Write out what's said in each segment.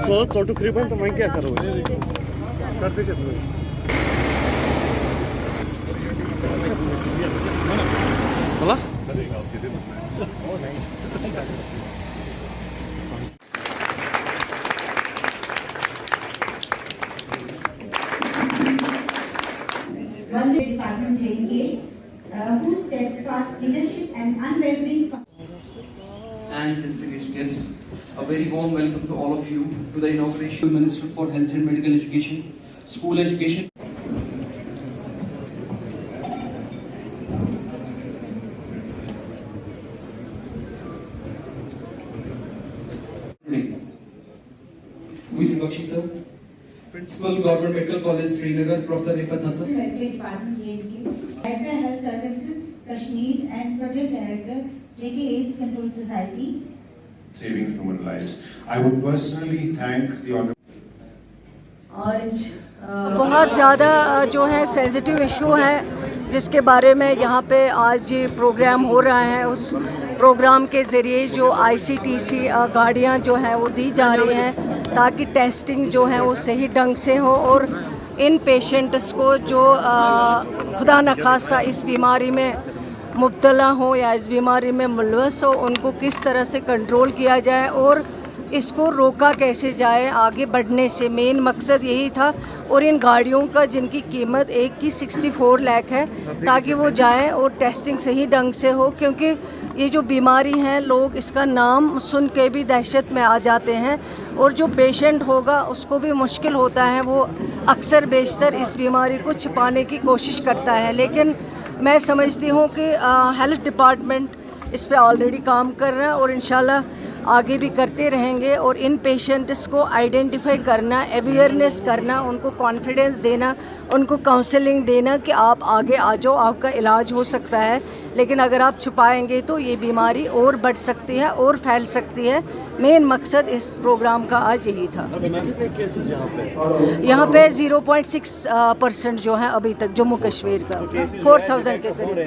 सोच चोटू खरीबन तो मैं क्या करूँ बोला Department JNK, whose steadfast leadership and unwavering and distinguished guests, a very warm welcome to all of you to the inauguration Minister for Health and Medical Education, School Education. Bakshi sir, Principal Government Medical College Srinagar, Professor Rifat Hassan. Director Department JNK, Director Health Services Kashmir and Project Director JK AIDS Control Society. Saving human lives. I would personally thank the honorable. बहुत ज़्यादा जो है sensitive issue है जिसके बारे में यहाँ पे आज प्रोग्राम हो रहा है। उस प्रोग्राम के ज़रिए जो ICTC गाड़ियाँ जो हैं वो दी जा रही हैं ताकि टेस्टिंग जो है वो सही ढंग से हो और इन पेशेंट्स को जो खुदा न खास्ता इस बीमारी में मुब्तला हो या इस बीमारी में मुलवस हो उनको किस तरह से कंट्रोल किया जाए और इसको रोका कैसे जाए आगे बढ़ने से। मेन मकसद यही था। और इन गाड़ियों का जिनकी कीमत एक की 64 लाख है ताकि वो जाएं और टेस्टिंग सही ढंग से हो, क्योंकि ये जो बीमारी है लोग इसका नाम सुन के भी दहशत में आ जाते हैं और जो पेशेंट होगा उसको भी मुश्किल होता है। वो अक्सर बेशतर इस बीमारी को छिपाने की कोशिश करता है, लेकिन मैं समझती हूँ कि हेल्थ डिपार्टमेंट इस पे ऑलरेडी काम कर रहा है और इंशाल्लाह आगे भी करते रहेंगे। और इन पेशेंट्स को आइडेंटिफाई करना, अवेयरनेस करना, उनको कॉन्फिडेंस देना, उनको काउंसलिंग देना कि आप आगे आ जाओ, आपका इलाज हो सकता है। लेकिन अगर आप छुपाएंगे तो ये बीमारी और बढ़ सकती है और फैल सकती है। मेन मकसद इस प्रोग्राम का आज यही था। यहाँ पे 0.6% जो है अभी तक जम्मू कश्मीर का 4000 के करीब।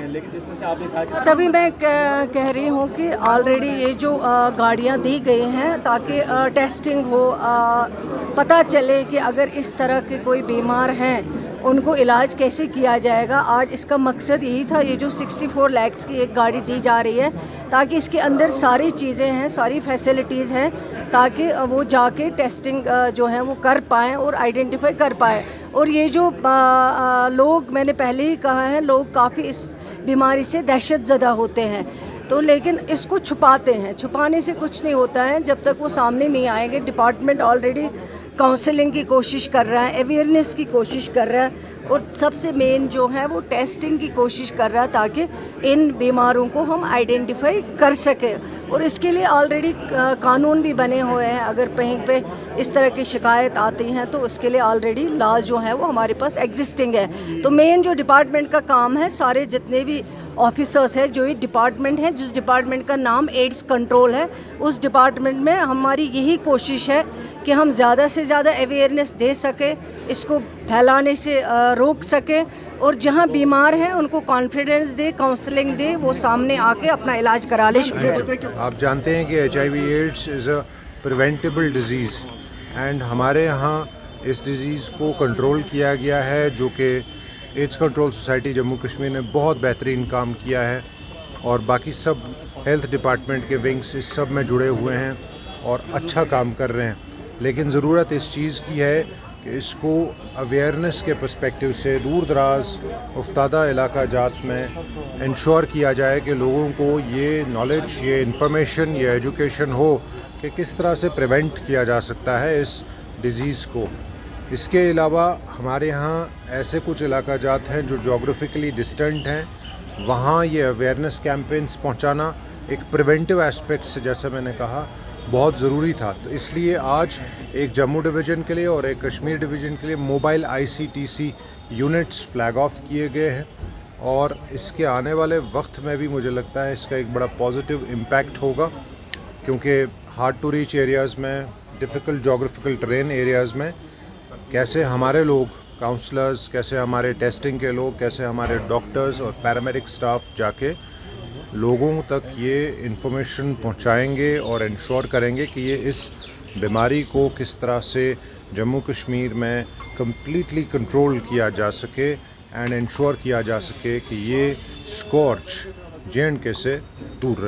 तभी मैं कह रही हूँ कि ऑलरेडी ये जो गाड़ियाँ दी गई हैं ताकि टेस्टिंग हो, पता चले कि अगर इस तरह के कोई बीमार हैं उनको इलाज कैसे किया जाएगा। आज इसका मकसद यही था। ये जो 64 लाख की एक गाड़ी दी जा रही है ताकि इसके अंदर सारी चीज़ें हैं, सारी फैसिलिटीज़ हैं ताकि वो जाके टेस्टिंग जो है वो कर पाएँ और आइडेंटिफाई कर पाएँ। और ये जो लोग, मैंने पहले ही कहा है, लोग काफ़ी इस बीमारी से दहशत ज़दा होते हैं तो लेकिन इसको छुपाते हैं। छुपाने से कुछ नहीं होता है जब तक वो सामने नहीं आएंगे। डिपार्टमेंट ऑलरेडी काउंसलिंग की कोशिश कर रहा है, अवेयरनेस की कोशिश कर रहा है और सबसे मेन जो है वो टेस्टिंग की कोशिश कर रहा है ताकि इन बीमारों को हम आइडेंटिफाई कर सकें। और इसके लिए ऑलरेडी कानून भी बने हुए हैं। अगर कहीं पे इस तरह की शिकायत आती हैं तो उसके लिए ऑलरेडी लॉ जो है वो हमारे पास एग्जिस्टिंग है। तो मेन जो डिपार्टमेंट का काम है, सारे जितने भी ऑफिसर्स हैं, जो ये डिपार्टमेंट है, जिस डिपार्टमेंट का नाम एड्स कंट्रोल है, उस डिपार्टमेंट में हमारी यही कोशिश है कि हम ज़्यादा से ज़्यादा अवेयरनेस दे सकें, इसको फैलाने से रोक सकें और जहाँ बीमार हैं उनको कॉन्फिडेंस दे, काउंसलिंग दे, वो सामने आके अपना इलाज करा ले। आप जानते हैं कि HIV AIDS is a preventable disease and हमारे यहाँ इस डिज़ीज़ को कंट्रोल किया गया है, जो कि AIDS control society Jammu Kashmir ने बहुत बेहतरीन काम किया है और बाकी सब हेल्थ डिपार्टमेंट के विंग्स इस सब में जुड़े हुए हैं और अच्छा काम कर रहे हैं। लेकिन ज़रूरत इस चीज़ की है कि इसको अवेयरनेस के पर्सपेक्टिव से दूर दराज उफ्तादा इलाका जात में इंश्योर किया जाए कि लोगों को ये नॉलेज, ये इन्फॉर्मेशन, ये एजुकेशन हो कि किस तरह से प्रिवेंट किया जा सकता है इस डिज़ीज़ को। इसके अलावा हमारे यहाँ ऐसे कुछ इलाका जात हैं जो जोग्राफिकली डिस्टेंट हैं, वहाँ ये अवेयरनेस कैंपेन्स पहुँचाना एक प्रिवेंटिव एस्पेक्ट से, जैसे मैंने कहा, बहुत ज़रूरी था। तो इसलिए आज एक जम्मू डिवीज़न के लिए और एक कश्मीर डिवीज़न के लिए mobile ICTC units flag of किए गए हैं और इसके आने वाले वक्त में भी मुझे लगता है इसका एक बड़ा पॉजिटिव इम्पैक्ट होगा, क्योंकि हार्ड टू रीच एरियाज़ में, डिफ़िकल्ट जोग्राफिकल टेरेन एरियाज़ में कैसे हमारे लोग, काउंसलर्स, कैसे हमारे टेस्टिंग के लोग, कैसे हमारे डॉक्टर्स और पैरामेडिक स्टाफ जाके لوگوں تک یہ انفارمیشن پہنچائیں گے اور انشور کریں گے کہ یہ اس بیماری کو کس طرح سے جموں کشمیر میں کمپلیٹلی کنٹرول کیا جا سکے اینڈ انشور کیا جا سکے کہ یہ اسکورچ JNK سے دور رہے.